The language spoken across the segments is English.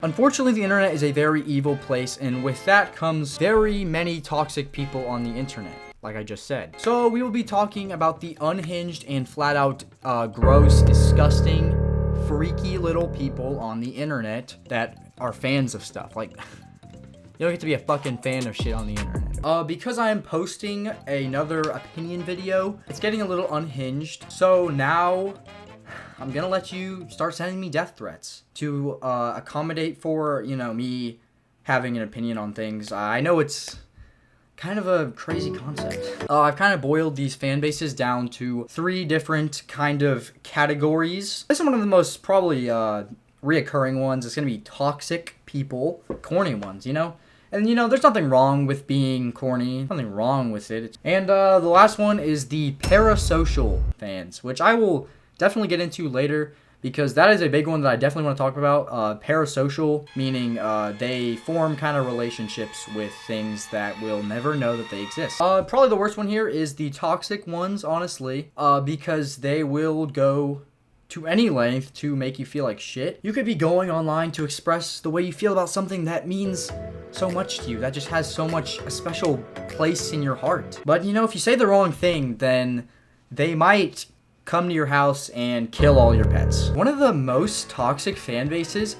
Unfortunately, the internet is a very evil place, and with that comes very many toxic people on the internet, like I just said. So we will be talking about the unhinged and flat out gross, disgusting, freaky little people on the internet that are fans of stuff. Like, you don't get to be a fucking fan of shit on the internet. Because I am posting another opinion video, it's getting a little unhinged. So now I'm gonna let you start sending me death threats to accommodate for, you know, me having an opinion on things. I know it's kind of a crazy concept. I've kind of boiled these fan bases down to 3 different kind of categories. This is one of the most probably reoccurring ones. It's gonna be toxic people, corny ones, you know? And, you know, there's nothing wrong with being corny. Nothing wrong with it. And the last one is the parasocial fans, which I will definitely get into later because that is a big one that I definitely want to talk about. Parasocial, meaning they form kind of relationships with things that will never know that they exist. Probably the worst one here is the toxic ones, honestly, because they will go to any length to make you feel like shit. You could be going online to express the way you feel about something that means so much to you, that just has so much a special place in your heart. But, you know, if you say the wrong thing, then they might come to your house and kill all your pets. One of the most toxic fan bases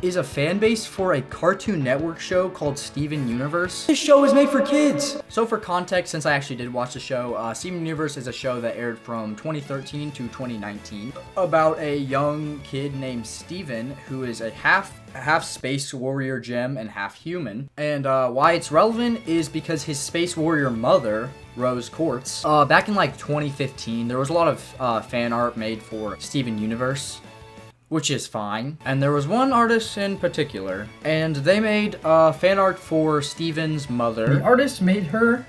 is a fan base for a Cartoon Network show called Steven Universe. This show is made for kids. So for context, since I actually did watch the show, Steven Universe is a show that aired from 2013 to 2019 about a young kid named Steven who is a half space warrior gem and half human. And why it's relevant is because his space warrior mother, Rose Quartz, back in like 2015, there was a lot of fan art made for Steven Universe, which is fine. And there was one artist in particular, and they made fan art for Steven's mother. The artist made her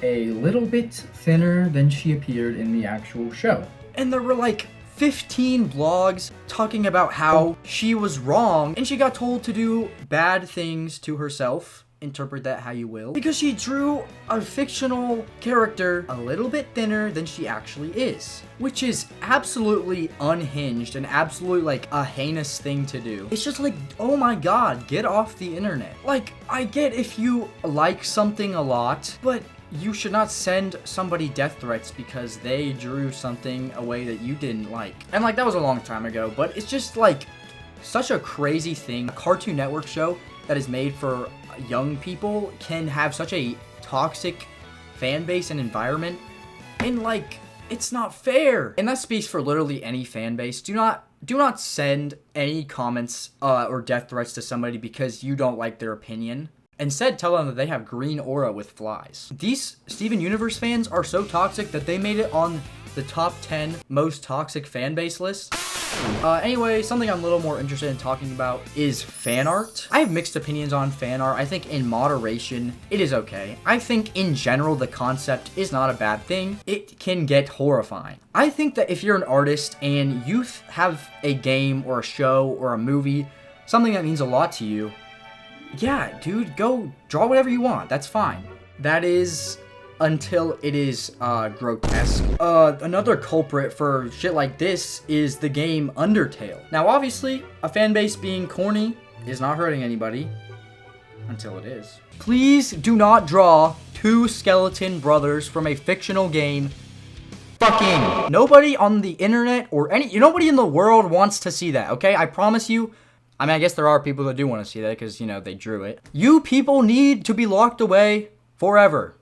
a little bit thinner than she appeared in the actual show. And there were like 15 blogs talking about how she was wrong and she got told to do bad things to herself. Interpret that how you will, because she drew a fictional character a little bit thinner than she actually is, which is absolutely unhinged and absolutely like a heinous thing to do. It's just like, oh my god, get off the internet. Like, I get if you like something a lot, but you should not send somebody death threats because they drew something a way that you didn't like. And like, that was a long time ago, but it's just like such a crazy thing. A Cartoon Network show that is made for young people can have such a toxic fan base and environment, and like, it's not fair. And that speaks for literally any fan base. Do not send any comments or death threats to somebody because you don't like their opinion. Instead, tell them that they have green aura with flies. These Steven Universe fans are so toxic that they made it on the top 10 most toxic fan base list. Anyway, something I'm a little more interested in talking about is fan art. I have mixed opinions on fan art. I think in moderation, it is okay. I think in general, the concept is not a bad thing. It can get horrifying. I think that if you're an artist and you have a game or a show or a movie, something that means a lot to you, yeah, dude, go draw whatever you want. That's fine. That is until it is grotesque. Another culprit for shit like this is the game Undertale. Now, obviously, a fan base being corny is not hurting anybody until it is. Please do not draw 2 skeleton brothers from a fictional game. Fucking nobody on the internet or nobody in the world wants to see that, okay? I promise you. I mean, I guess there are people that do want to see that because, you know, they drew it. You people need to be locked away forever.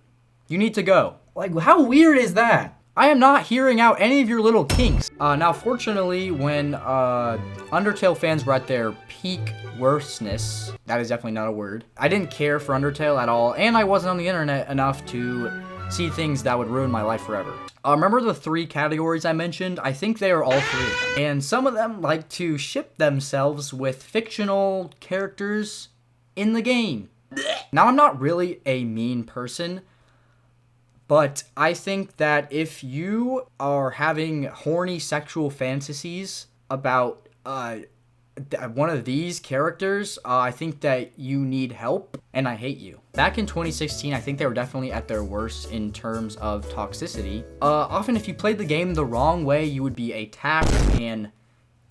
You need to go. Like, how weird is that? I am not hearing out any of your little kinks. Now, fortunately, when Undertale fans were at their peak worstness, that is definitely not a word, I didn't care for Undertale at all, and I wasn't on the internet enough to see things that would ruin my life forever. Remember the 3 categories I mentioned? I think they are all 3. And some of them like to ship themselves with fictional characters in the game. Now, I'm not really a mean person, but I think that if you are having horny sexual fantasies about one of these characters, I think that you need help, and I hate you. Back in 2016, I think they were definitely at their worst in terms of toxicity. Often if you played the game the wrong way, you would be attacked and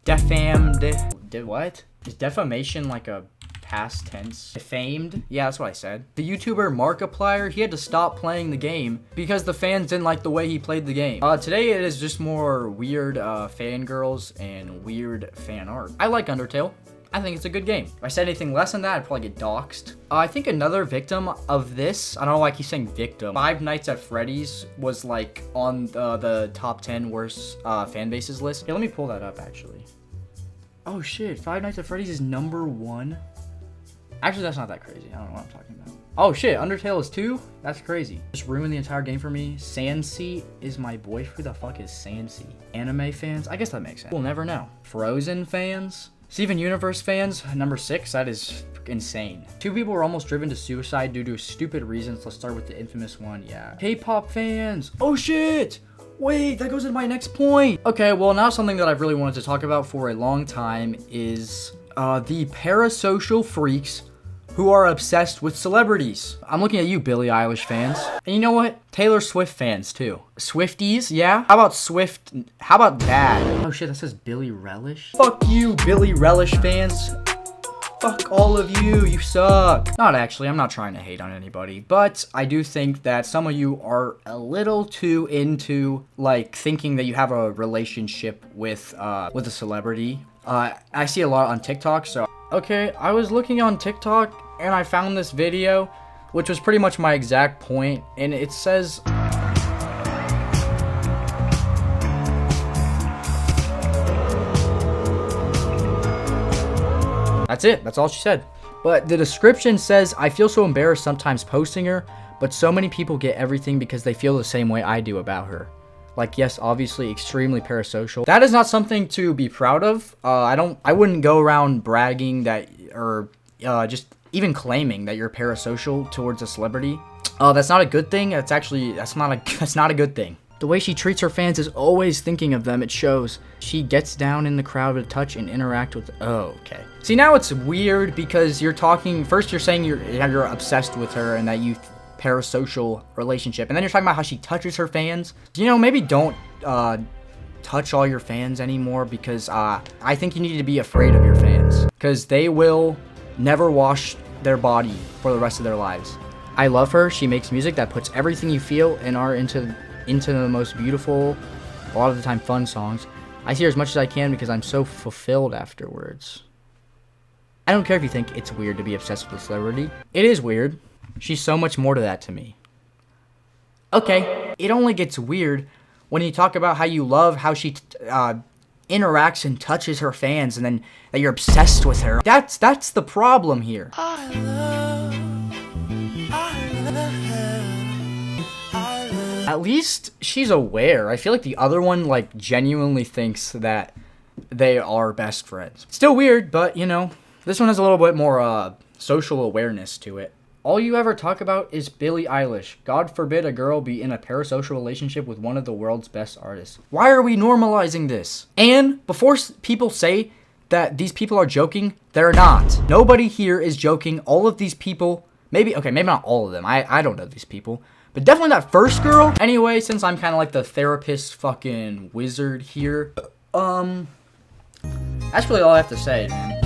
defamed. Did what? Is defamation like a past tense? Defamed? Yeah, that's what I said. The YouTuber Markiplier, he had to stop playing the game because the fans didn't like the way he played the game. Today it is just more weird fangirls and weird fan art. I like Undertale. I think it's a good game. If I said anything less than that, I'd probably get doxxed. I think another victim of this, I don't know why I keep saying victim. Five Nights at Freddy's was like on the top 10 worst fan bases list. Here, let me pull that up actually. Oh shit, Five Nights at Freddy's is #1. Actually, that's not that crazy. I don't know what I'm talking about. Oh shit, Undertale is 2? That's crazy. Just ruined the entire game for me. Sansy is my boy. Who the fuck is Sansy? Anime fans? I guess that makes sense. We'll never know. Frozen fans? Steven Universe fans, #6, that is insane. 2 people were almost driven to suicide due to stupid reasons. Let's start with the infamous one, yeah. K-pop fans, oh shit! Wait, that goes into my next point. Okay, well now something that I've really wanted to talk about for a long time is the parasocial freaks who are obsessed with celebrities. I'm looking at you, Billie Eilish fans. And you know what? Taylor Swift fans, too. Swifties, yeah? How about Swift? How about that? Oh shit, that says Billie Relish? Fuck you, Billie Relish fans. Fuck all of you, you suck. Not actually, I'm not trying to hate on anybody, but I do think that some of you are a little too into, like, thinking that you have a relationship with a celebrity. I see a lot on TikTok, so... Okay, I was looking on TikTok and I found this video, which was pretty much my exact point, and it says... That's it, that's all she said. But the description says, I feel so embarrassed sometimes posting her, but so many people get everything because they feel the same way I do about her. Like, yes, obviously extremely parasocial. That is not something to be proud of. I wouldn't go around bragging that, or just even claiming that you're parasocial towards a celebrity. That's not a good thing. That's not a good thing. The way she treats her fans is always thinking of them. It shows. She gets down in the crowd to touch and interact with. Oh, okay. See, now it's weird because you're talking. First, you're saying you're obsessed with her and that you parasocial relationship, and then you're talking about how she touches her fans. You know, maybe don't touch all your fans anymore, because I think you need to be afraid of your fans, because they will never wash their body for the rest of their lives. I love her. She makes music that puts everything you feel and are into the most beautiful, a lot of the time fun songs. I see her as much as I can because I'm so fulfilled afterwards. I don't care if you think it's weird to be obsessed with a celebrity. It is weird. She's so much more to that to me. Okay, it only gets weird when you talk about how you love how she interacts and touches her fans, and then that you're obsessed with her. That's the problem here. At least she's aware. I feel like the other one, like, genuinely thinks that they are best friends. Still weird, but, you know, this one has a little bit more social awareness to it. All you ever talk about is Billie Eilish. God forbid a girl be in a parasocial relationship with one of the world's best artists. Why are we normalizing this? And before people say that these people are joking, they're not. Nobody here is joking. All of these people, maybe not all of them. I don't know these people. But definitely that first girl. Anyway, since I'm kind of like the therapist fucking wizard here, that's really all I have to say, man.